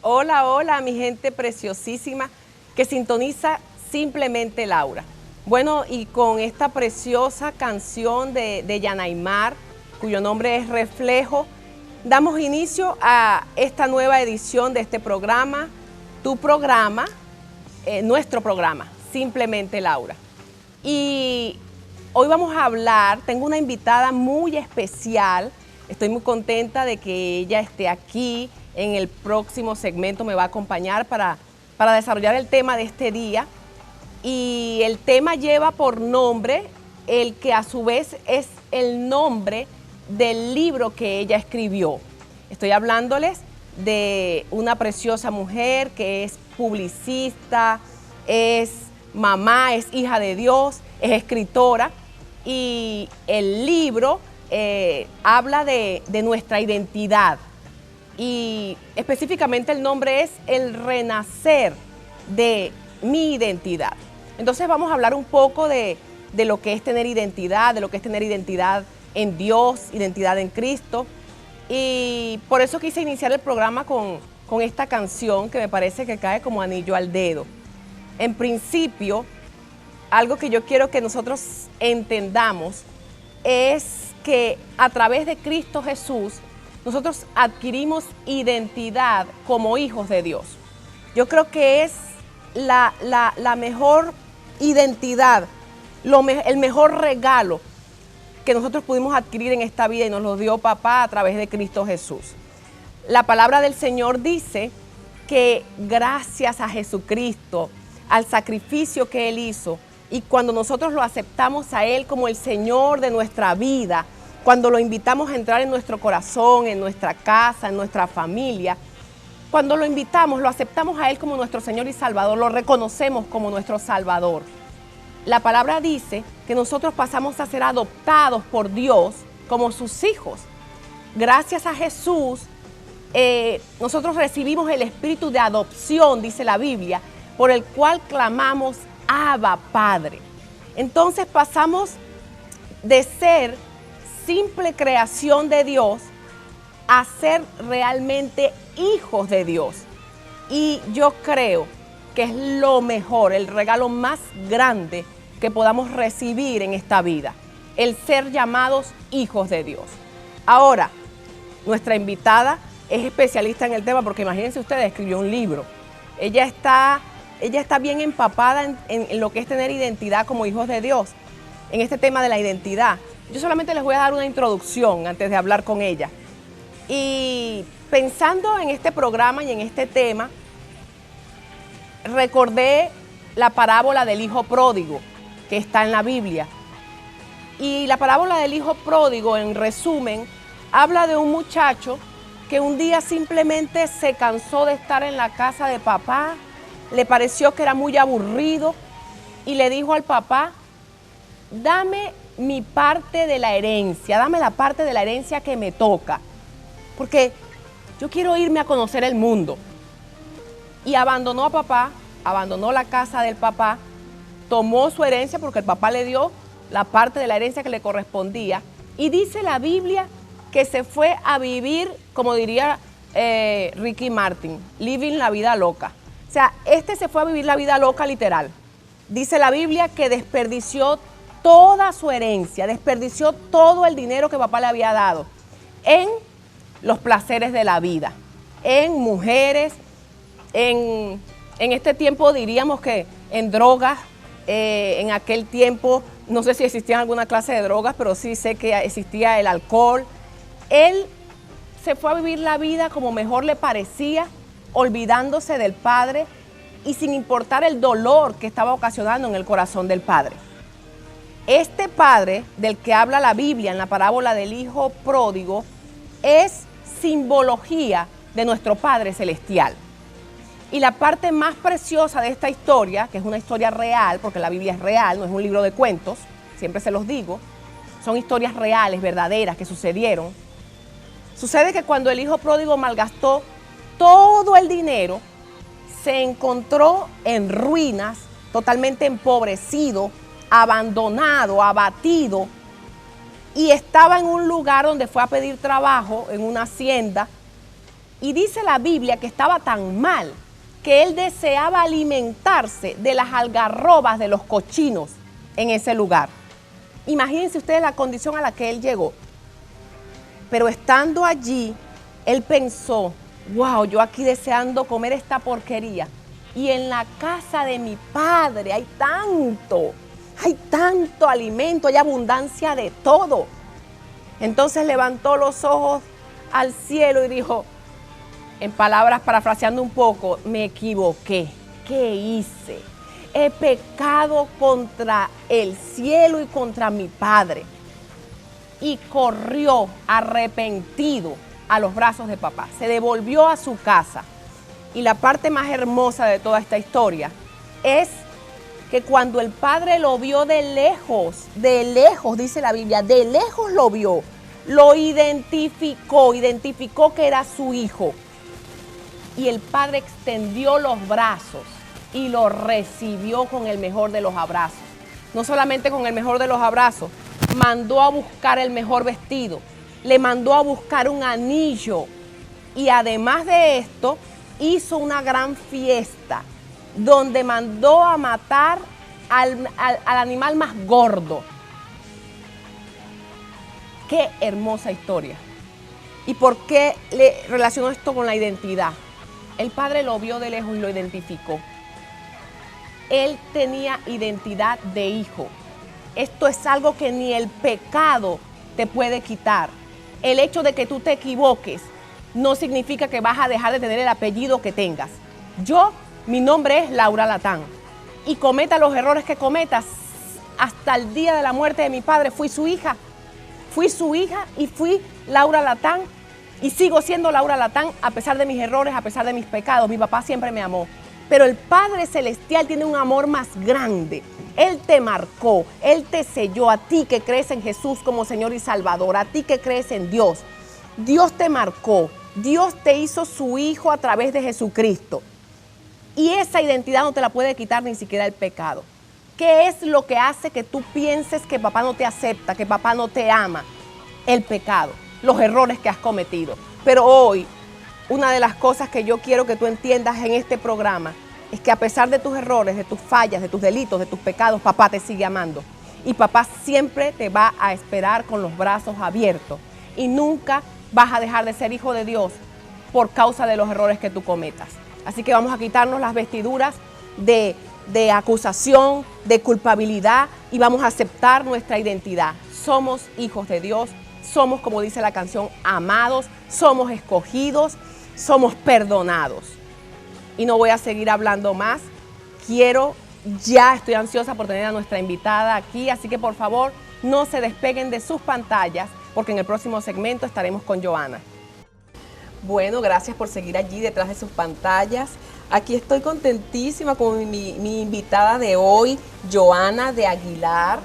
Hola, hola, mi gente preciosísima que sintoniza Simplemente Laura. Bueno, y con esta preciosa canción de Yanaymar, cuyo nombre es Reflejo, damos inicio a esta nueva edición de este programa, tu programa, nuestro programa, Simplemente Laura. Y hoy vamos a hablar, tengo una invitada muy especial, estoy muy contenta de que ella esté aquí. En el próximo segmento me va a acompañar para desarrollar el tema de este día. Y el tema lleva por nombre el que a su vez es el nombre del libro que ella escribió. Estoy hablándoles de una preciosa mujer que es publicista, es mamá, es hija de Dios, es escritora. Y el libro habla de nuestra identidad. Y específicamente el nombre es El renacer de mi identidad. Entonces vamos a hablar un poco de lo que es tener identidad, de lo que es tener identidad en Dios, identidad en Cristo. Y por eso quise iniciar el programa con esta canción que me parece que cae como anillo al dedo. En principio, algo que yo quiero que nosotros entendamos es que a través de Cristo Jesús, nosotros adquirimos identidad como hijos de Dios. Yo creo que es la mejor identidad, el mejor regalo que nosotros pudimos adquirir en esta vida y nos lo dio papá a través de Cristo Jesús. La palabra del Señor dice que gracias a Jesucristo, al sacrificio que Él hizo, y cuando nosotros lo aceptamos a Él como el Señor de nuestra vida, cuando lo invitamos a entrar en nuestro corazón, en nuestra casa, en nuestra familia, cuando lo invitamos, lo aceptamos a Él como nuestro Señor y Salvador, lo reconocemos como nuestro Salvador. La palabra dice que nosotros pasamos a ser adoptados por Dios como sus hijos. Gracias a Jesús, nosotros recibimos el espíritu de adopción, dice la Biblia, por el cual clamamos, Abba, Padre. Entonces pasamos de ser simple creación de Dios a ser realmente hijos de Dios. Y yo creo que es lo mejor, el regalo más grande que podamos recibir en esta vida, el ser llamados hijos de Dios. Ahora, nuestra invitada es especialista en el tema porque imagínense ustedes, escribió un libro. Ella está bien empapada en lo que es tener identidad como hijos de Dios, en este tema de la identidad. Yo solamente les voy a dar una introducción antes de hablar con ella. Y pensando en este programa y en este tema, recordé la parábola del hijo pródigo que está en la Biblia. Y la parábola del hijo pródigo, en resumen, habla de un muchacho que un día simplemente se cansó de estar en la casa de papá, le pareció que era muy aburrido y le dijo al papá, dame mi parte de la herencia, dame la parte de la herencia que me toca, porque yo quiero irme a conocer el mundo. Y abandonó a papá, abandonó la casa del papá, tomó su herencia porque el papá le dio la parte de la herencia que le correspondía, y dice la Biblia que se fue a vivir, como diría Ricky Martin, living la vida loca. O sea, se fue a vivir la vida loca literal. Dice la Biblia que desperdició toda su herencia, desperdició todo el dinero que papá le había dado en los placeres de la vida, en mujeres, en este tiempo diríamos que en drogas, en aquel tiempo, no sé si existía alguna clase de drogas, pero sí sé que existía el alcohol. Él se fue a vivir la vida como mejor le parecía, olvidándose del Padre y sin importar el dolor que estaba ocasionando en el corazón del Padre. Este padre del que habla la Biblia en la parábola del hijo pródigo es simbología de nuestro Padre Celestial. Y la parte más preciosa de esta historia, que es una historia real, porque la Biblia es real, no es un libro de cuentos, siempre se los digo, son historias reales, verdaderas, que sucedieron. Sucede que cuando el hijo pródigo malgastó todo el dinero, se encontró en ruinas, totalmente empobrecido, abandonado, abatido, y estaba en un lugar donde fue a pedir trabajo, en una hacienda, Y dice la Biblia que estaba tan mal que él deseaba alimentarse de las algarrobas de los cochinos en ese lugar. Imagínense ustedes la condición a la que él llegó. Pero estando allí, él pensó, wow, yo aquí deseando comer esta porquería. Y en la casa de mi padre hay tanto alimento, hay abundancia de todo. Entonces levantó los ojos al cielo y dijo, en palabras parafraseando un poco, me equivoqué. ¿Qué hice? He pecado contra el cielo y contra mi padre. Y corrió arrepentido a los brazos de papá. Se devolvió a su casa. Y la parte más hermosa de toda esta historia es que cuando el padre lo vio de lejos, dice la Biblia, de lejos lo vio, lo identificó que era su hijo. Y el padre extendió los brazos y lo recibió con el mejor de los abrazos. No solamente con el mejor de los abrazos, mandó a buscar el mejor vestido, le mandó a buscar un anillo y además de esto hizo una gran fiesta donde mandó a matar al animal más gordo. Qué hermosa historia. ¿Y por qué le relaciono esto con la identidad? El padre lo vio de lejos y lo identificó. Él tenía identidad de hijo. Esto es algo que ni el pecado te puede quitar. El hecho de que tú te equivoques no significa que vas a dejar de tener el apellido que tengas. Mi nombre es Laura Latán. Y cometa los errores que cometas, hasta el día de la muerte de mi padre fui su hija. Fui su hija y fui Laura Latán. Y sigo siendo Laura Latán a pesar de mis errores, a pesar de mis pecados. Mi papá siempre me amó. Pero el Padre Celestial tiene un amor más grande. Él te marcó, Él te selló a ti que crees en Jesús como Señor y Salvador, a ti que crees en Dios. Dios te marcó, Dios te hizo su hijo a través de Jesucristo. Y esa identidad no te la puede quitar ni siquiera el pecado. ¿Qué es lo que hace que tú pienses que papá no te acepta, que papá no te ama? El pecado, los errores que has cometido. Pero hoy, una de las cosas que yo quiero que tú entiendas en este programa es que a pesar de tus errores, de tus fallas, de tus delitos, de tus pecados, papá te sigue amando. Y papá siempre te va a esperar con los brazos abiertos. Y nunca vas a dejar de ser hijo de Dios por causa de los errores que tú cometas. Así que vamos a quitarnos las vestiduras de acusación, de culpabilidad y vamos a aceptar nuestra identidad. Somos hijos de Dios, somos, como dice la canción, amados, somos escogidos, somos perdonados. Y no voy a seguir hablando más. Estoy ansiosa por tener a nuestra invitada aquí, así que por favor no se despeguen de sus pantallas porque en el próximo segmento estaremos con Joana. Bueno, gracias por seguir allí detrás de sus pantallas. Aquí estoy contentísima con mi invitada de hoy, Joana de Aguilar.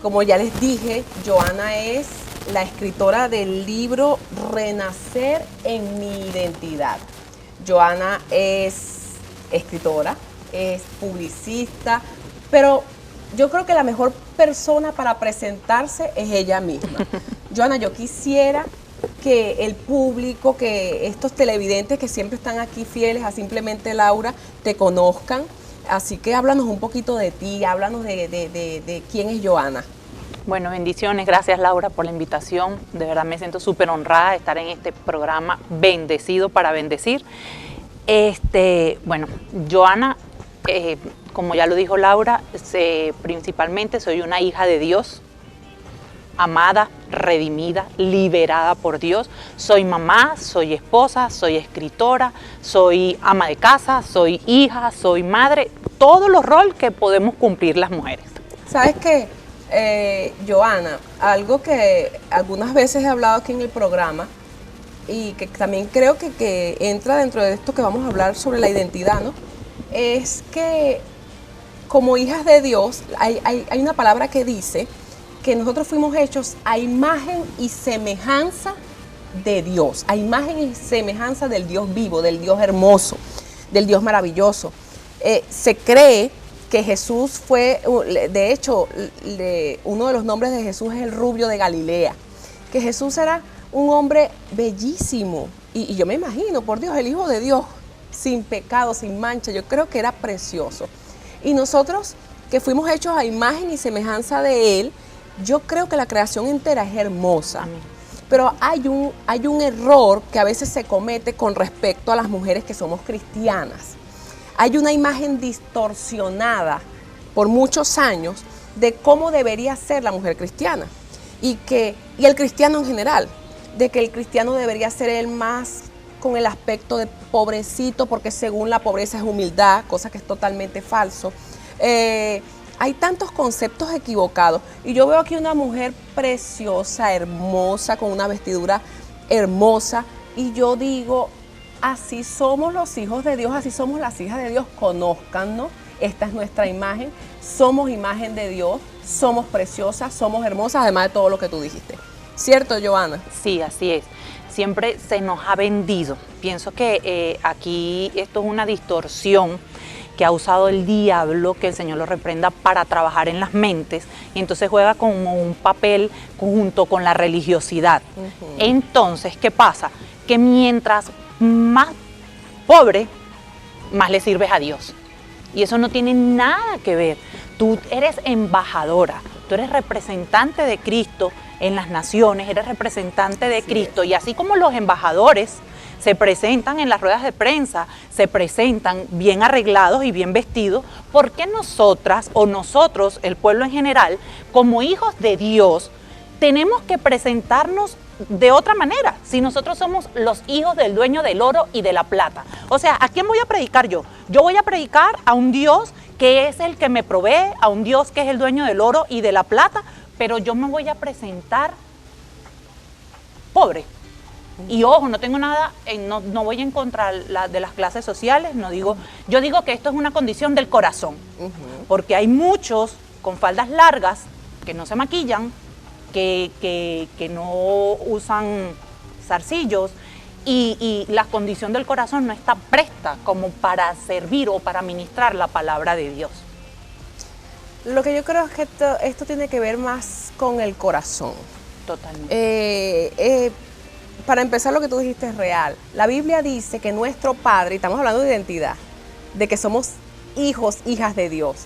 Como ya les dije, Joana es la escritora del libro Renacer en mi identidad. Joana es escritora, es publicista, pero yo creo que la mejor persona para presentarse es ella misma. Joana, yo quisiera que el público, que estos televidentes que siempre están aquí fieles a Simplemente Laura, te conozcan. Así que háblanos un poquito de ti, háblanos de quién es Joana. Bueno, bendiciones, gracias Laura por la invitación. De verdad me siento súper honrada de estar en este programa Bendecido para Bendecir. Bueno, Joana, como ya lo dijo Laura, principalmente soy una hija de Dios, amada, redimida, liberada por Dios. Soy mamá, soy esposa, soy escritora, soy ama de casa, soy hija, soy madre, todos los roles que podemos cumplir las mujeres. ¿Sabes qué? Joana, algo que algunas veces he hablado aquí en el programa y que también creo que entra dentro de esto que vamos a hablar sobre la identidad, ¿no? Es que como hijas de Dios hay una palabra que dice que nosotros fuimos hechos a imagen y semejanza de Dios, a imagen y semejanza del Dios vivo, del Dios hermoso, del Dios maravilloso. Se cree que Jesús fue, de hecho, uno de los nombres de Jesús es el rubio de Galilea, que Jesús era un hombre bellísimo, y yo me imagino, por Dios, el Hijo de Dios, sin pecado, sin mancha, yo creo que era precioso. Y nosotros que fuimos hechos a imagen y semejanza de Él, yo creo que la creación entera es hermosa. Amén. Pero hay un error que a veces se comete con respecto a las mujeres que somos cristianas. Hay una imagen distorsionada por muchos años de cómo debería ser la mujer cristiana y el cristiano en general, de que el cristiano debería ser el más con el aspecto de pobrecito, porque según la pobreza es humildad, cosa que es totalmente falso. Hay tantos conceptos equivocados y yo veo aquí una mujer preciosa, hermosa, con una vestidura hermosa y yo digo, así somos los hijos de Dios, así somos las hijas de Dios, conózcannos, esta es nuestra imagen, somos imagen de Dios, somos preciosas, somos hermosas, además de todo lo que tú dijiste. ¿Cierto, Johanna? Sí, así es. Siempre se nos ha vendido. Pienso que aquí esto es una distorsión que ha usado el diablo, que el Señor lo reprenda, para trabajar en las mentes, y entonces juega como un papel junto con la religiosidad. Entonces, ¿qué pasa? Que mientras más pobre, más le sirves a Dios. Y eso no tiene nada que ver. Tú eres embajadora, tú eres representante de Cristo en las naciones, eres representante de Cristo. Y así como los embajadores se presentan en las ruedas de prensa, se presentan bien arreglados y bien vestidos, ¿por qué nosotras o nosotros, el pueblo en general, como hijos de Dios, tenemos que presentarnos de otra manera? Si nosotros somos los hijos del dueño del oro y de la plata. O sea, ¿a quién voy a predicar yo? Yo voy a predicar a un Dios que es el que me provee, a un Dios que es el dueño del oro y de la plata, pero yo me voy a presentar pobre. Y ojo, no tengo nada, no voy en contra de las clases sociales, no digo, yo digo que esto es una condición del corazón, porque hay muchos con faldas largas que no se maquillan, que no usan zarcillos, y la condición del corazón no está presta como para servir o para ministrar la palabra de Dios. Lo que yo creo es que esto tiene que ver más con el corazón. Totalmente. Para empezar, lo que tú dijiste es real. La Biblia dice que nuestro Padre, y estamos hablando de identidad, de que somos hijos, hijas de Dios.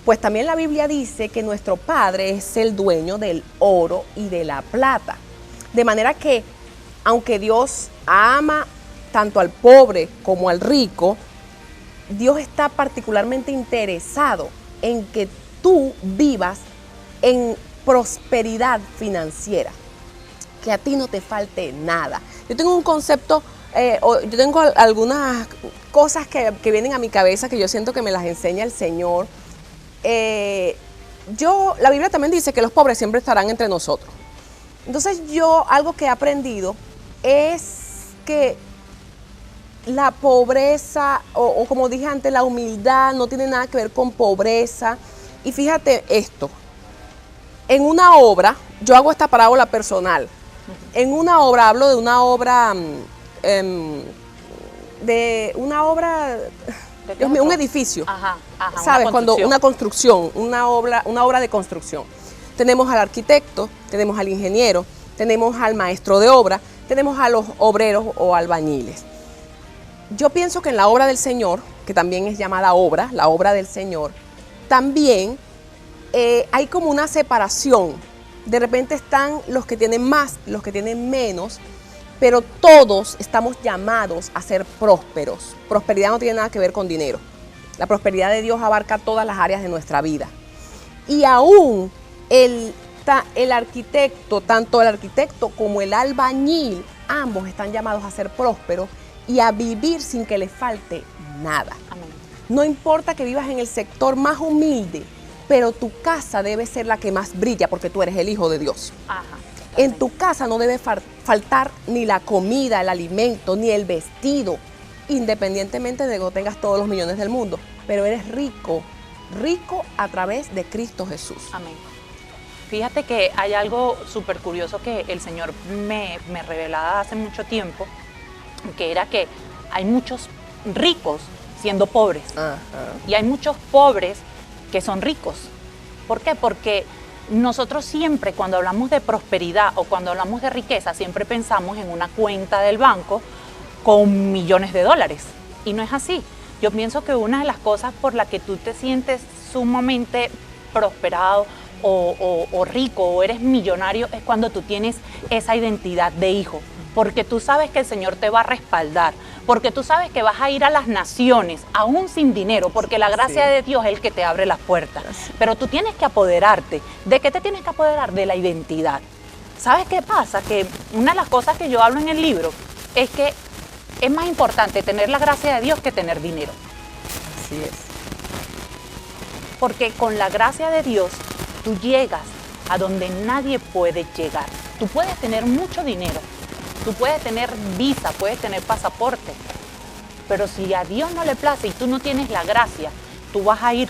Pues también la Biblia dice que nuestro Padre es el dueño del oro y de la plata. De manera que, aunque Dios ama tanto al pobre como al rico, Dios está particularmente interesado en que tú vivas en prosperidad financiera, que a ti no te falte nada. Yo tengo un concepto, yo tengo algunas cosas que vienen a mi cabeza que yo siento que me las enseña el Señor. La Biblia también dice que los pobres siempre estarán entre nosotros. Entonces algo que he aprendido es que la pobreza, o como dije antes, la humildad no tiene nada que ver con pobreza. Y fíjate esto, en una obra, yo hago esta parábola personal. En una obra, hablo de una obra, Dios mío, un edificio. ¿Sabes? Una construcción, una obra de construcción. Tenemos al arquitecto, tenemos al ingeniero, tenemos al maestro de obra, tenemos a los obreros o albañiles. Yo pienso que en la obra del Señor, que también es llamada obra, la obra del Señor, también hay como una separación. De repente están los que tienen más, los que tienen menos, pero todos estamos llamados a ser prósperos. Prosperidad no tiene nada que ver con dinero. La prosperidad de Dios abarca todas las áreas de nuestra vida. Y aún el arquitecto, tanto el arquitecto como el albañil, ambos están llamados a ser prósperos y a vivir sin que les falte nada. Amén. No importa que vivas en el sector más humilde, pero tu casa debe ser la que más brilla porque tú eres el hijo de Dios. En tu casa no debe faltar ni la comida, el alimento, ni el vestido, independientemente de que tengas todos los millones del mundo. Pero eres rico, rico a través de Cristo Jesús. Amén. Fíjate que hay algo súper curioso que el Señor me revelaba hace mucho tiempo, que era que hay muchos ricos siendo pobres. Y hay muchos pobres que son ricos. ¿Por qué? Porque nosotros siempre, cuando hablamos de prosperidad o cuando hablamos de riqueza, siempre pensamos en una cuenta del banco con millones de dólares. Y no es así. Yo pienso que una de las cosas por las que tú te sientes sumamente prosperado o rico o eres millonario es cuando tú tienes esa identidad de hijo. Porque tú sabes que el Señor te va a respaldar, porque tú sabes que vas a ir a las naciones, aún sin dinero, porque la gracia de Dios es el que te abre las puertas. Pero tú tienes que apoderarte. ¿De qué te tienes que apoderar? De la identidad. ¿Sabes qué pasa? Que una de las cosas que yo hablo en el libro es que es más importante tener la gracia de Dios que tener dinero. Así es. Porque con la gracia de Dios tú llegas a donde nadie puede llegar. Tú puedes tener mucho dinero, tú puedes tener visa, puedes tener pasaporte, pero si a Dios no le place y tú no tienes la gracia, tú vas a ir,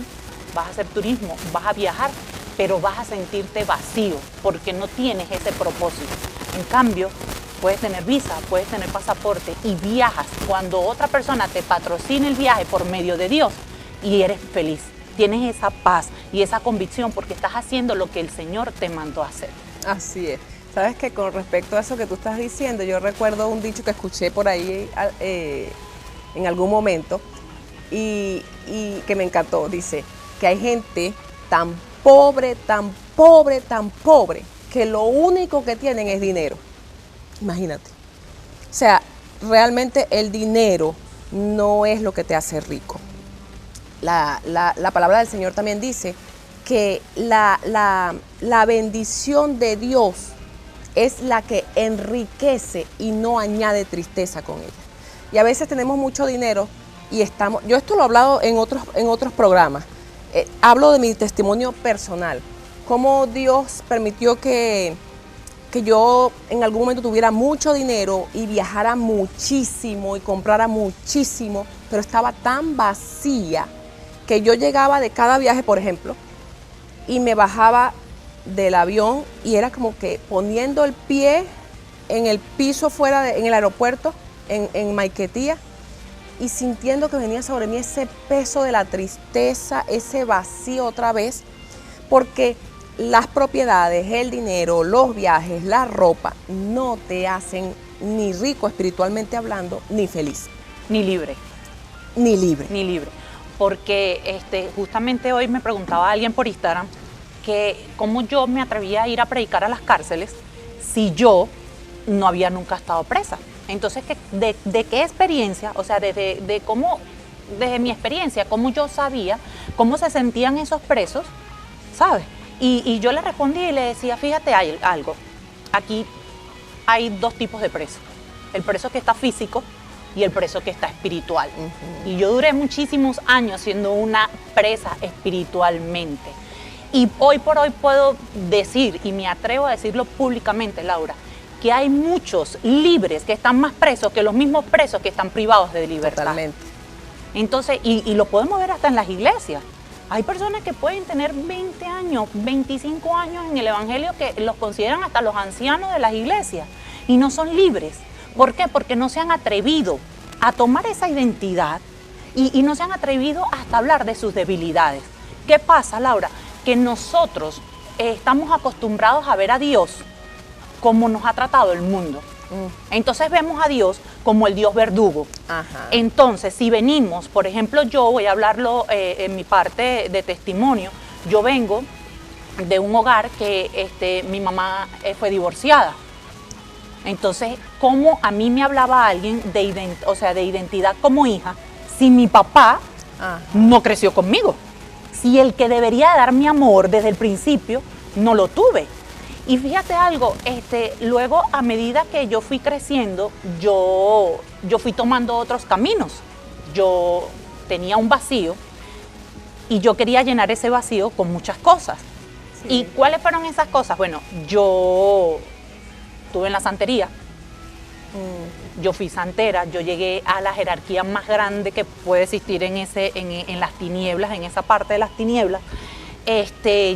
vas a hacer turismo, vas a viajar, pero vas a sentirte vacío porque no tienes ese propósito. En cambio, puedes tener visa, puedes tener pasaporte y viajas cuando otra persona te patrocina el viaje por medio de Dios y eres feliz. Tienes esa paz y esa convicción porque estás haciendo lo que el Señor te mandó a hacer. Así es. Sabes que con respecto a eso que tú estás diciendo, yo recuerdo un dicho que escuché por ahí en algún momento y que me encantó. Dice que hay gente tan pobre, tan pobre, tan pobre, que lo único que tienen es dinero. Imagínate. O sea, realmente el dinero no es lo que te hace rico. La palabra del Señor también dice que la bendición de Dios es la que enriquece y no añade tristeza con ella. Y a veces tenemos mucho dinero y estamos, yo esto lo he hablado en otros programas, hablo de mi testimonio personal, cómo Dios permitió que yo en algún momento tuviera mucho dinero y viajara muchísimo y comprara muchísimo, pero estaba tan vacía que yo llegaba de cada viaje, por ejemplo, y me bajaba del avión y era como que poniendo el pie en el piso en el aeropuerto, en Maiquetía, y sintiendo que venía sobre mí ese peso de la tristeza, ese vacío otra vez, porque las propiedades, el dinero, los viajes, la ropa, no te hacen ni rico espiritualmente hablando, ni feliz. Ni libre. Ni libre. Ni libre. Porque justamente hoy me preguntaba alguien por Instagram que cómo yo me atrevía a ir a predicar a las cárceles si yo no había nunca estado presa. Entonces, ¿de qué experiencia? O sea, desde mi experiencia, cómo yo sabía cómo se sentían esos presos, ¿sabes? Y yo le respondí y le decía, fíjate, hay algo. Aquí hay dos tipos de presos. El preso que está físico y el preso que está espiritual. Uh-huh. Y yo duré muchísimos años siendo una presa espiritualmente. Y hoy por hoy puedo decir, y me atrevo a decirlo públicamente, Laura, que hay muchos libres que están más presos que los mismos presos que están privados de libertad. Totalmente. Entonces, y lo podemos ver hasta en las iglesias. Hay personas que pueden tener 20 años, 25 años en el evangelio que los consideran hasta los ancianos de las iglesias y no son libres. ¿Por qué? Porque no se han atrevido a tomar esa identidad y no se han atrevido hasta hablar de sus debilidades. ¿Qué pasa, Laura? Que nosotros estamos acostumbrados a ver a Dios como nos ha tratado el mundo. Entonces vemos a Dios como el Dios verdugo. Ajá. Entonces, si venimos, por ejemplo, yo voy a hablarlo en mi parte de testimonio, yo vengo de un hogar que mi mamá fue divorciada. Entonces, ¿cómo a mí me hablaba alguien de identidad como hija si mi papá no creció conmigo? Si el que debería darme amor desde el principio no lo tuve. Y fíjate algo, luego a medida que yo fui creciendo, yo fui tomando otros caminos. Yo tenía un vacío y yo quería llenar ese vacío con muchas cosas. Sí. ¿Y cuáles fueron esas cosas? Bueno, yo estuve en la santería, yo fui santera, yo llegué a la jerarquía más grande que puede existir en las tinieblas, en esa parte de las tinieblas.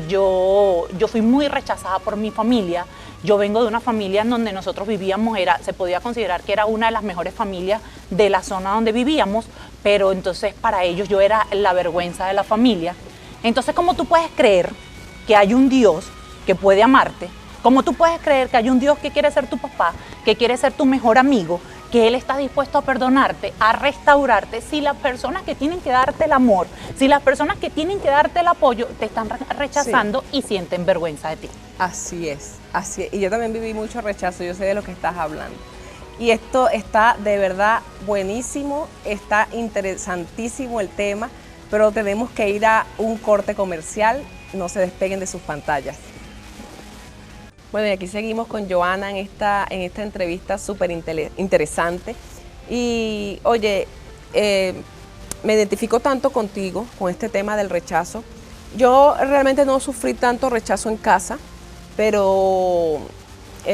Yo fui muy rechazada por mi familia. Yo vengo de una familia en donde nosotros vivíamos, se podía considerar que era una de las mejores familias de la zona donde vivíamos, pero entonces para ellos yo era la vergüenza de la familia. Entonces, ¿cómo tú puedes creer que hay un Dios que puede amarte? ¿Cómo tú puedes creer que hay un Dios que quiere ser tu papá, que quiere ser tu mejor amigo, que Él está dispuesto a perdonarte, a restaurarte, si las personas que tienen que darte el amor, si las personas que tienen que darte el apoyo te están rechazando y sienten vergüenza de ti. Así es, así es. Y yo también viví mucho rechazo, yo sé de lo que estás hablando. Y esto está de verdad buenísimo, está interesantísimo el tema, pero tenemos que ir a un corte comercial, no se despeguen de sus pantallas. Bueno, y aquí seguimos con Johanna en esta entrevista súper interesante. Y oye, me identifico tanto contigo con este tema del rechazo. Yo realmente no sufrí tanto rechazo en casa, pero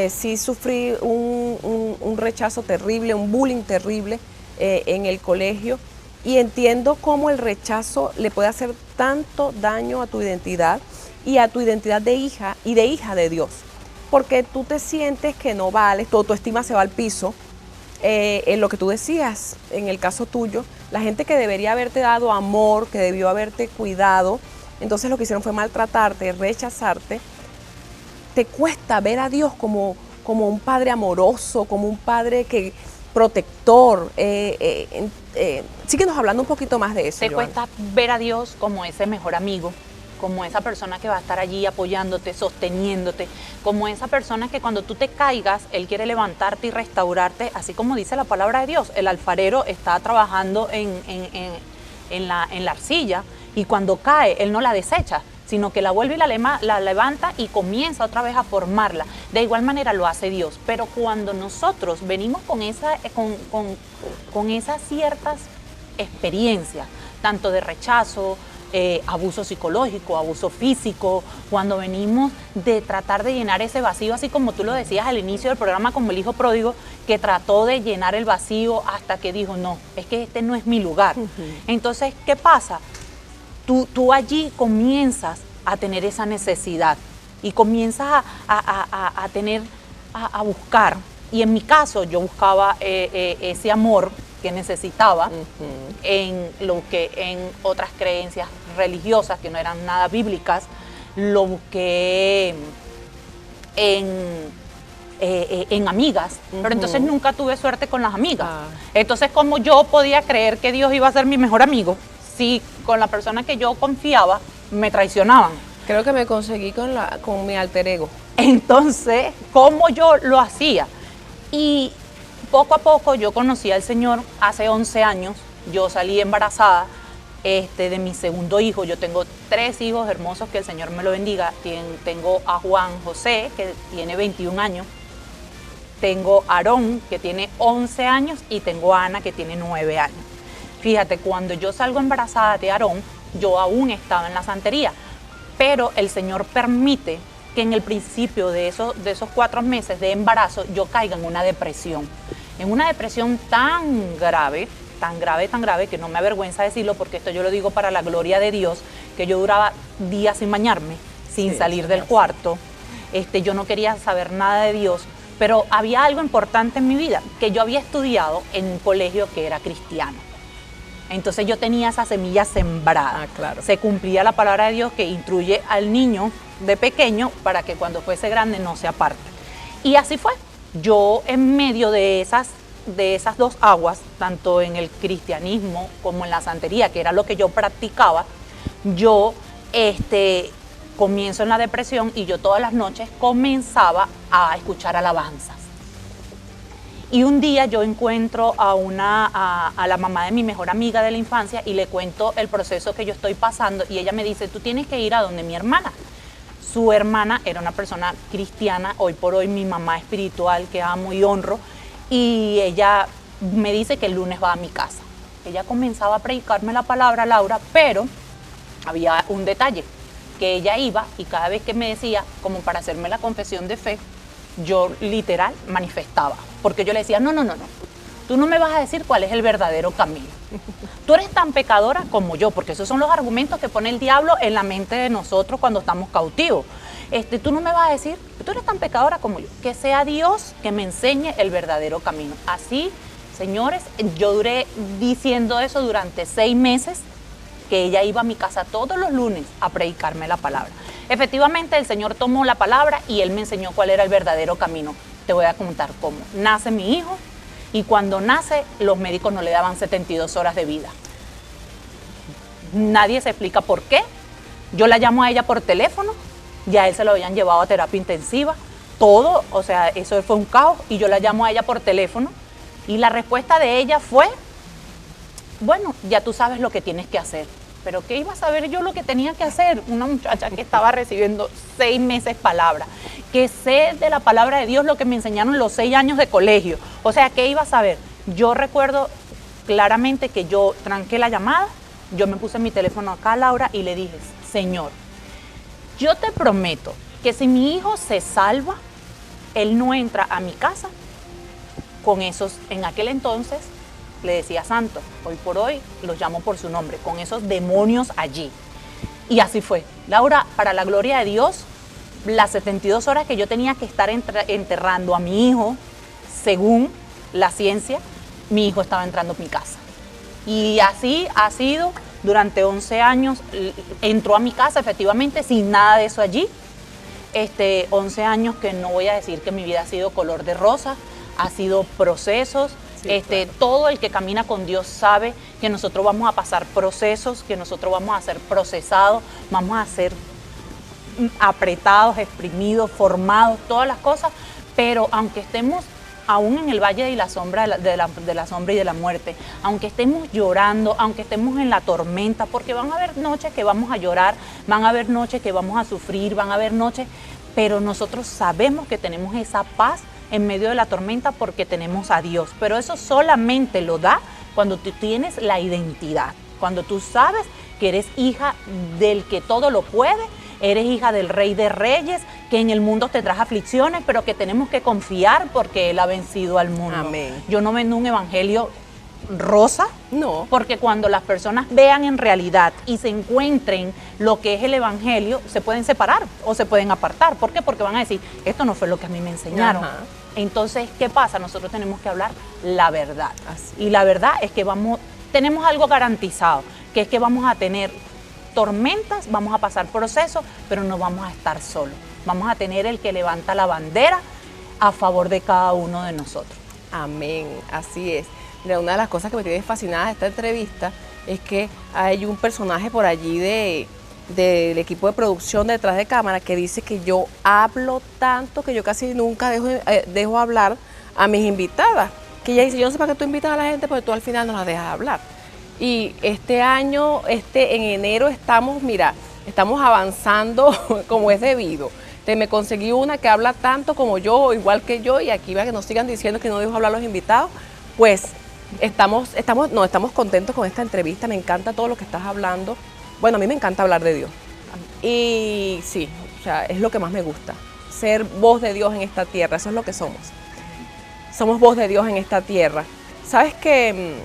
sí sufrí un rechazo terrible, un bullying terrible en el colegio. Y entiendo cómo el rechazo le puede hacer tanto daño a tu identidad y a tu identidad de hija y de hija de Dios. Porque tú te sientes que no vales, tu autoestima se va al piso. En lo que tú decías, en el caso tuyo, la gente que debería haberte dado amor, que debió haberte cuidado, entonces lo que hicieron fue maltratarte, rechazarte. Te cuesta ver a Dios como un padre amoroso, como un padre protector. Síguenos hablando un poquito más de eso. Te cuesta ver a Dios como ese mejor amigo, como esa persona que va a estar allí apoyándote, sosteniéndote, como esa persona que cuando tú te caigas, Él quiere levantarte y restaurarte, así como dice la palabra de Dios. El alfarero está trabajando en la arcilla y cuando cae, Él no la desecha, sino que la vuelve y la levanta y comienza otra vez a formarla. De igual manera lo hace Dios, pero cuando nosotros venimos con esas ciertas experiencias, tanto de rechazo, abuso psicológico, abuso físico, cuando venimos de tratar de llenar ese vacío, así como tú lo decías al inicio del programa, como el hijo pródigo, que trató de llenar el vacío hasta que dijo, no, es que este no es mi lugar. Entonces, ¿qué pasa? Tú allí comienzas a tener esa necesidad y comienzas a buscar. Y en mi caso, yo buscaba ese amor que necesitaba en otras creencias religiosas que no eran nada bíblicas, lo busqué en amigas, pero entonces nunca tuve suerte con las amigas. Entonces, ¿cómo yo podía creer que Dios iba a ser mi mejor amigo si con la persona que yo confiaba me traicionaban? Creo que me conseguí con mi alter ego. Entonces, ¿cómo yo lo hacía? Y poco a poco yo conocí al Señor hace 11 años, yo salí embarazada de mi segundo hijo. Yo tengo 3 hijos hermosos, que el Señor me lo bendiga. Tengo a Juan José, que tiene 21 años, tengo a Aarón, que tiene 11 años, y tengo a Ana, que tiene 9 años. Fíjate, cuando yo salgo embarazada de Aarón, yo aún estaba en la santería, pero el Señor permite que en el principio de esos 4 meses de embarazo yo caiga en una depresión tan grave, que no me avergüenza decirlo, porque esto yo lo digo para la gloria de Dios, que yo duraba días sin bañarme, sin salir del cuarto. Yo no quería saber nada de Dios, pero había algo importante en mi vida, que yo había estudiado en un colegio que era cristiano. Entonces yo tenía esa semilla sembrada. Claro. Se cumplía la palabra de Dios, que instruye al niño de pequeño para que cuando fuese grande no se aparte. Y así fue. Yo, en medio de esas 2 aguas, tanto en el cristianismo como en la santería, que era lo que yo practicaba, yo comienzo en la depresión, y yo todas las noches comenzaba a escuchar alabanzas. Y un día yo encuentro a la mamá de mi mejor amiga de la infancia y le cuento el proceso que yo estoy pasando, y ella me dice, tú tienes que ir a donde mi hermana. Su hermana era una persona cristiana, hoy por hoy mi mamá espiritual, que amo y honro, y ella me dice que el lunes va a mi casa. Ella comenzaba a predicarme la palabra, Laura, pero había un detalle, que ella iba y cada vez que me decía, como para hacerme la confesión de fe, yo literal manifestaba, porque yo le decía, no, tú no me vas a decir cuál es el verdadero camino. Tú eres tan pecadora como yo, porque esos son los argumentos que pone el diablo en la mente de nosotros cuando estamos cautivos. Tú no me vas a decir, tú eres tan pecadora como yo, que sea Dios que me enseñe el verdadero camino. Así, señores, yo duré diciendo eso durante 6 meses, que ella iba a mi casa todos los lunes a predicarme la palabra. Efectivamente, el Señor tomó la palabra y Él me enseñó cuál era el verdadero camino. Te voy a contar cómo. Nace mi hijo y cuando nace los médicos no le daban 72 horas de vida. Nadie se explica por qué. Yo la llamo a ella por teléfono, ya a él se lo habían llevado a terapia intensiva, todo, o sea, eso fue un caos, y yo la llamo a ella por teléfono y la respuesta de ella fue, bueno, ya tú sabes lo que tienes que hacer. Pero ¿qué iba a saber yo lo que tenía que hacer? Una muchacha que estaba recibiendo 6 meses palabra, que sé de la palabra de Dios lo que me enseñaron los 6 años de colegio. O sea, ¿qué iba a saber? Yo recuerdo claramente que yo tranqué la llamada, yo me puse mi teléfono acá, Laura, y le dije, Señor, yo te prometo que si mi hijo se salva, él no entra a mi casa con esos, en aquel entonces, le decía santo, hoy por hoy los llamo por su nombre, con esos demonios allí. Y así fue. Laura, para la gloria de Dios, las 72 horas que yo tenía que estar enterrando a mi hijo, según la ciencia, mi hijo estaba entrando a mi casa. Y así ha sido durante 11 años, entró a mi casa efectivamente sin nada de eso allí. 11 años que no voy a decir que mi vida ha sido color de rosa, ha sido procesos. Sí, claro. Todo el que camina con Dios sabe que nosotros vamos a pasar procesos, que nosotros vamos a ser procesados, vamos a ser apretados, exprimidos, formados, todas las cosas, pero aunque estemos aún en el valle de la sombra de la sombra y de la muerte, aunque estemos llorando, aunque estemos en la tormenta, porque van a haber noches que vamos a llorar, van a haber noches que vamos a sufrir, van a haber noches, pero nosotros sabemos que tenemos esa paz en medio de la tormenta porque tenemos a Dios, pero eso solamente lo da cuando tú tienes la identidad, cuando tú sabes que eres hija del que todo lo puede, eres hija del Rey de Reyes, que en el mundo te trae aflicciones, pero que tenemos que confiar porque Él ha vencido al mundo. Amén. Yo no vendo un evangelio rosa, no, porque cuando las personas vean en realidad y se encuentren lo que es el evangelio, se pueden separar o se pueden apartar. ¿Por qué? Porque van a decir, esto no fue lo que a mí me enseñaron. Ajá. Entonces, ¿qué pasa? Nosotros tenemos que hablar la verdad. Así. Y la verdad es que tenemos algo garantizado, que es que vamos a tener tormentas, vamos a pasar procesos, pero no vamos a estar solos. Vamos a tener el que levanta la bandera a favor de cada uno de nosotros. Amén, así es. Mira, una de las cosas que me tiene fascinada de esta entrevista es que hay un personaje por allí del equipo de producción detrás de cámara que dice que yo hablo tanto que yo casi nunca dejo hablar a mis invitadas. Que ella dice, yo no sé para qué tú invitas a la gente porque tú al final no las dejas hablar. Y este año, en enero estamos avanzando como es debido. Me conseguí una que habla tanto como yo, igual que yo, y aquí va que nos sigan diciendo que no dejo hablar a los invitados. Pues estamos contentos con esta entrevista, me encanta todo lo que estás hablando. Bueno, a mí me encanta hablar de Dios. Y sí, o sea, es lo que más me gusta, ser voz de Dios en esta tierra, eso es lo que somos. Somos voz de Dios en esta tierra. ¿Sabes qué?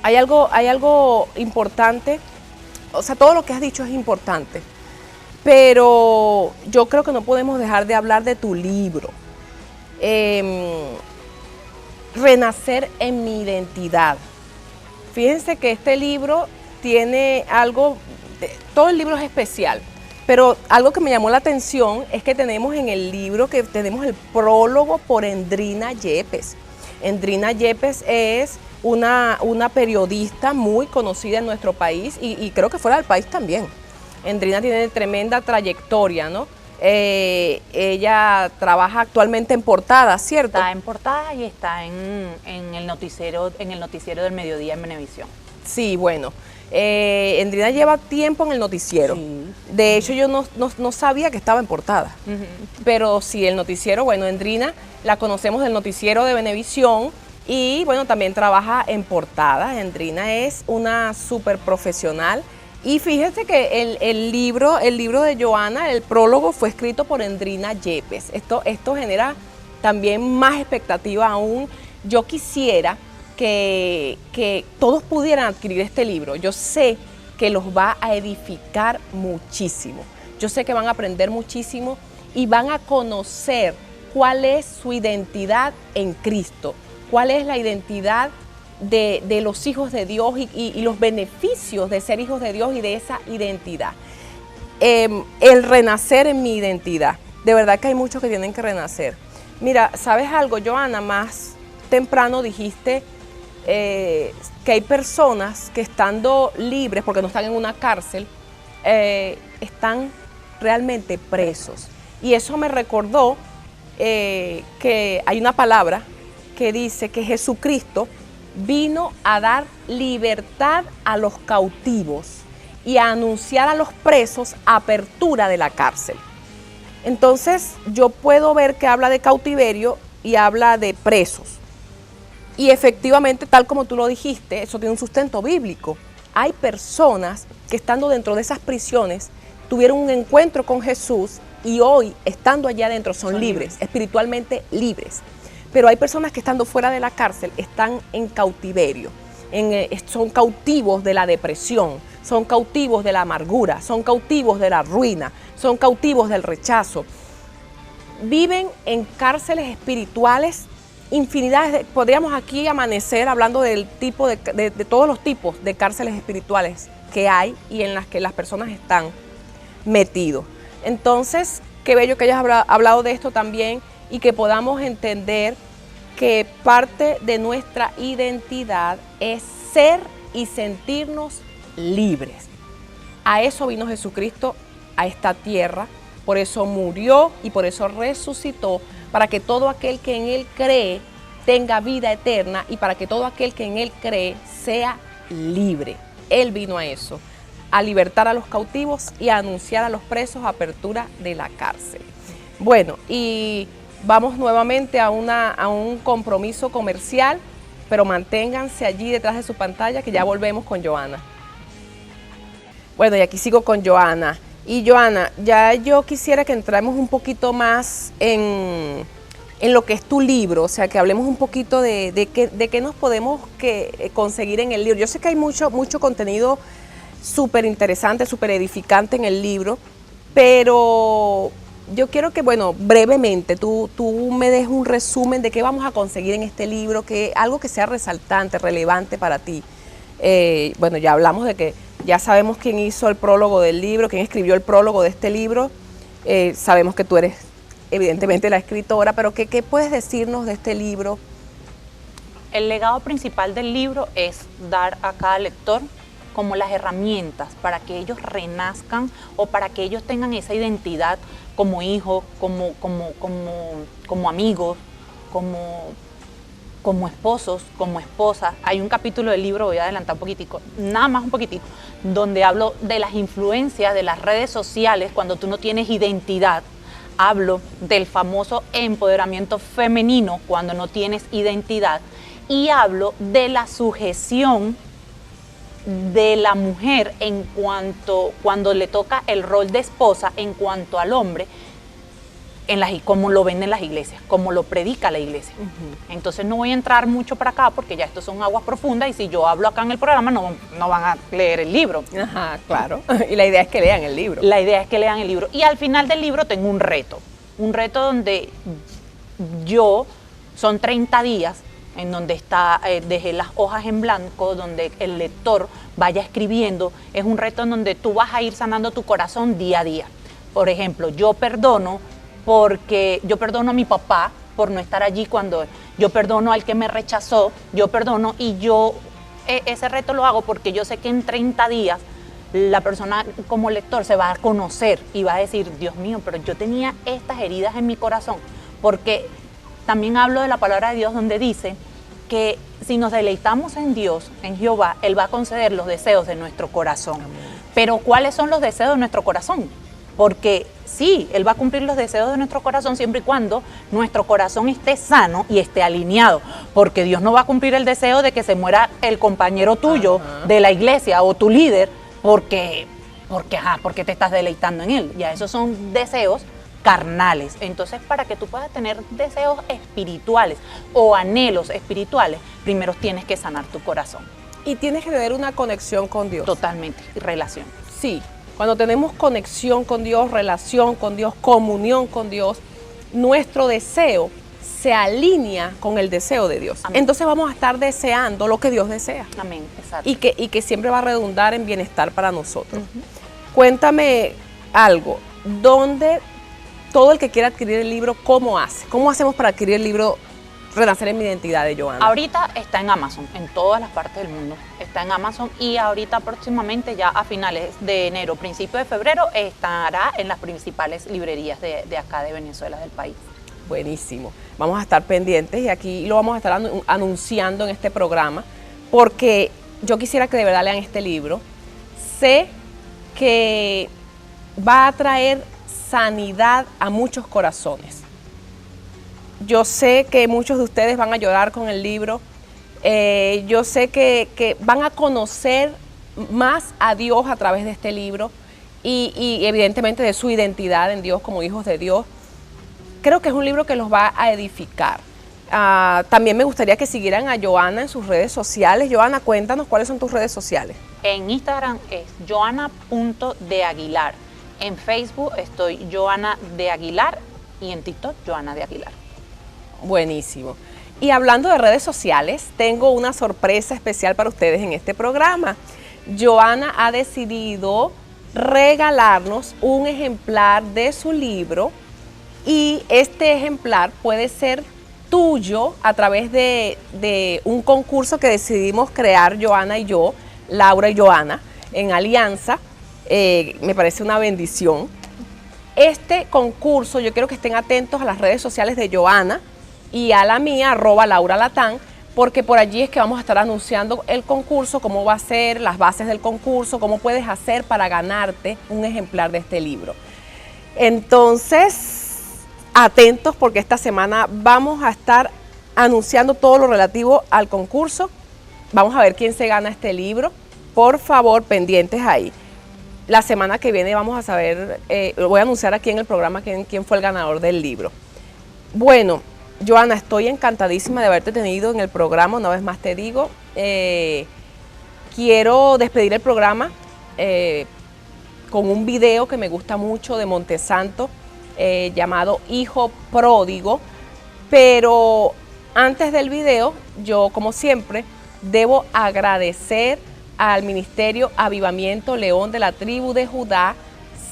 Hay algo importante, o sea, todo lo que has dicho es importante, pero yo creo que no podemos dejar de hablar de tu libro. Renacer en mi identidad. Fíjense que este libro tiene algo, todo el libro es especial, pero algo que me llamó la atención es que tenemos en el libro, que tenemos el prólogo por Endrina Yepes. Endrina Yepes es una periodista muy conocida en nuestro país y creo que fuera del país también. Endrina tiene tremenda trayectoria, ¿no? Ella trabaja actualmente en Portada, ¿cierto? Está en Portada y está en el noticiero del mediodía en Venevisión. Sí, bueno. Endrina lleva tiempo en el noticiero. Sí. De hecho, yo no sabía que estaba en Portada. Pero sí, el noticiero, bueno, Endrina la conocemos del noticiero de Venevisión y bueno, también trabaja en Portada. Endrina es una súper profesional. Y fíjate que el libro de Joana, el prólogo, fue escrito por Endrina Yepes. Esto genera también más expectativa aún. Yo quisiera que todos pudieran adquirir este libro. Yo sé que los va a edificar muchísimo. Yo sé que van a aprender muchísimo y van a conocer cuál es su identidad en Cristo, cuál es la identidad de los hijos de Dios y los beneficios de ser hijos de Dios y de esa identidad. El renacer en mi identidad. De verdad que hay muchos que tienen que renacer. Mira, ¿sabes algo, Joana? Más temprano dijiste que hay personas que estando libres, porque no están en una cárcel, están realmente presos. Y eso me recordó que hay una palabra que dice que Jesucristo vino a dar libertad a los cautivos y a anunciar a los presos apertura de la cárcel. Entonces yo puedo ver que habla de cautiverio y habla de presos. Y efectivamente, tal como tú lo dijiste, eso tiene un sustento bíblico. Hay personas que estando dentro de esas prisiones tuvieron un encuentro con Jesús y hoy, estando allá adentro, son libres, espiritualmente libres. Pero hay personas que estando fuera de la cárcel están en cautiverio, son cautivos de la depresión, son cautivos de la amargura, son cautivos de la ruina, son cautivos del rechazo. Viven en cárceles espirituales, infinidades, podríamos aquí amanecer hablando del tipo de todos los tipos de cárceles espirituales que hay y en las que las personas están metidos. Entonces, qué bello que hayas hablado de esto también y que podamos entender que parte de nuestra identidad es ser y sentirnos libres. A eso vino Jesucristo a esta tierra, por eso murió y por eso resucitó, para que todo aquel que en Él cree tenga vida eterna y para que todo aquel que en Él cree sea libre. Él vino a eso, a libertar a los cautivos y a anunciar a los presos apertura de la cárcel. Bueno, y vamos nuevamente a un compromiso comercial, pero manténganse allí detrás de su pantalla que ya volvemos con Johanna. Bueno, y aquí sigo con Johanna. Y Johanna, ya yo quisiera que entremos un poquito más en lo que es tu libro, o sea, que hablemos un poquito de qué nos podemos conseguir en el libro. Yo sé que hay mucho contenido súper interesante, súper edificante en el libro, pero yo quiero que, bueno, brevemente tú me des un resumen de qué vamos a conseguir en este libro, algo que sea resaltante, relevante para ti. Bueno, ya hablamos de que ya sabemos quién hizo el prólogo del libro, quién escribió el prólogo de este libro. Sabemos que tú eres evidentemente la escritora, pero ¿qué puedes decirnos de este libro? El legado principal del libro es dar a cada lector como las herramientas para que ellos renazcan o para que ellos tengan esa identidad como hijos, como amigos, como esposos, como esposas. Hay un capítulo del libro, voy a adelantar un poquitico, nada más un poquitico, donde hablo de las influencias de las redes sociales cuando tú no tienes identidad. Hablo del famoso empoderamiento femenino cuando no tienes identidad y hablo de la sujeción de la mujer cuando le toca el rol de esposa en cuanto al hombre, como lo ven en las iglesias, como lo predica la iglesia. Entonces no voy a entrar mucho para acá porque ya estos son aguas profundas y si yo hablo acá en el programa no van a leer el libro. Ajá, claro. Y la idea es que lean el libro. La idea es que lean el libro. Y al final del libro tengo un reto donde son 30 días en donde dejé las hojas en blanco, donde el lector vaya escribiendo. Es un reto en donde tú vas a ir sanando tu corazón día a día. Por ejemplo, yo perdono a mi papá por no estar allí yo perdono al que me rechazó, yo perdono ese reto lo hago porque yo sé que en 30 días la persona como lector se va a conocer y va a decir, Dios mío, pero yo tenía estas heridas en mi corazón, porque también hablo de la palabra de Dios donde dice que si nos deleitamos en Dios, en Jehová, Él va a conceder los deseos de nuestro corazón. Amén. Pero ¿cuáles son los deseos de nuestro corazón? Porque sí, Él va a cumplir los deseos de nuestro corazón siempre y cuando nuestro corazón esté sano y esté alineado. Porque Dios no va a cumplir el deseo de que se muera el compañero tuyo de la iglesia o tu líder porque te estás deleitando en él. Ya esos son deseos carnales. Entonces, para que tú puedas tener deseos espirituales o anhelos espirituales, primero tienes que sanar tu corazón. Y tienes que tener una conexión con Dios. Totalmente, relación. Sí. Cuando tenemos conexión con Dios, relación con Dios, comunión con Dios, nuestro deseo se alinea con el deseo de Dios. Amén. Entonces vamos a estar deseando lo que Dios desea. Amén, exacto. Y que siempre va a redundar en bienestar para nosotros. Cuéntame algo, ¿dónde todo el que quiera adquirir el libro, cómo hace? ¿Cómo hacemos para adquirir el libro Renacer en mi identidad de Johanna. Ahorita está en Amazon, en todas las partes del mundo. Está en Amazon y ahorita próximamente, ya a finales de enero, principio de febrero, estará en las principales librerías de acá de Venezuela, del país. Buenísimo. Vamos a estar pendientes y aquí lo vamos a estar anunciando en este programa, porque yo quisiera que de verdad lean este libro. Sé que va a traer sanidad a muchos corazones. Yo sé que muchos de ustedes van a llorar con el libro. Yo sé que van a conocer más a Dios a través de este libro y evidentemente de su identidad en Dios como hijos de Dios. Creo que es un libro que los va a edificar. También me gustaría que siguieran a Johanna en sus redes sociales. Johanna, cuéntanos cuáles son tus redes sociales. En Instagram es johanna.deaguilar. En Facebook estoy Johanna de Aguilar y en TikTok Johanna de Aguilar. Buenísimo. Y hablando de redes sociales, tengo una sorpresa especial para ustedes en este programa. Johanna ha decidido regalarnos un ejemplar de su libro y este ejemplar puede ser tuyo a través de un concurso que decidimos crear Johanna y yo, Laura y Johanna, en alianza. Me parece una bendición. Este concurso, yo quiero que estén atentos a las redes sociales de Johanna y a la mía, @LauraLatán, porque por allí es que vamos a estar anunciando el concurso, cómo va a ser, las bases del concurso, cómo puedes hacer para ganarte un ejemplar de este libro. Entonces, atentos porque esta semana vamos a estar anunciando todo lo relativo al concurso. Vamos a ver quién se gana este libro. Por favor, pendientes ahí. La semana que viene vamos a saber, voy a anunciar aquí en el programa quién fue el ganador del libro. Bueno, Johanna, estoy encantadísima de haberte tenido en el programa, una vez más te digo. Quiero despedir el programa con un video que me gusta mucho de Montesanto, llamado Hijo Pródigo, pero antes del video, yo como siempre, debo agradecer al Ministerio Avivamiento León de la Tribu de Judá,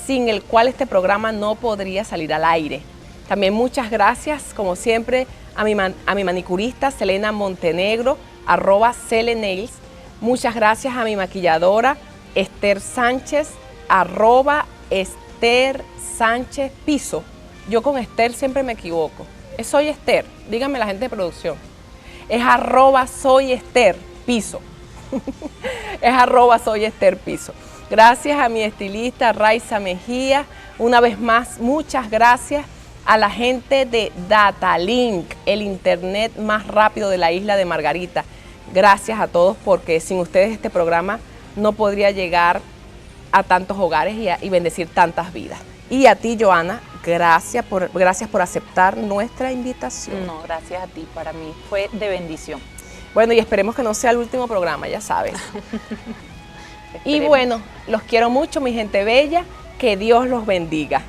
sin el cual este programa no podría salir al aire. También muchas gracias, como siempre, a mi manicurista Selena Montenegro, @Celenails. Muchas gracias a mi maquilladora Esther Sánchez, @Esther Sánchez Piso. Yo con Esther siempre me equivoco. Soy Esther, díganme la gente de producción. Es @SoyEstherPiso. Es @SoyEstherPiso. Gracias a mi estilista Raiza Mejía. Una vez más, muchas gracias a la gente de Datalink, el internet más rápido de la isla de Margarita. Gracias a todos porque sin ustedes este programa no podría llegar a tantos hogares y bendecir tantas vidas. Y a ti, Johanna, gracias por aceptar nuestra invitación. No, gracias a ti, para mí fue de bendición. Bueno, y esperemos que no sea el último programa, ya sabes. Y bueno, los quiero mucho, mi gente bella, que Dios los bendiga.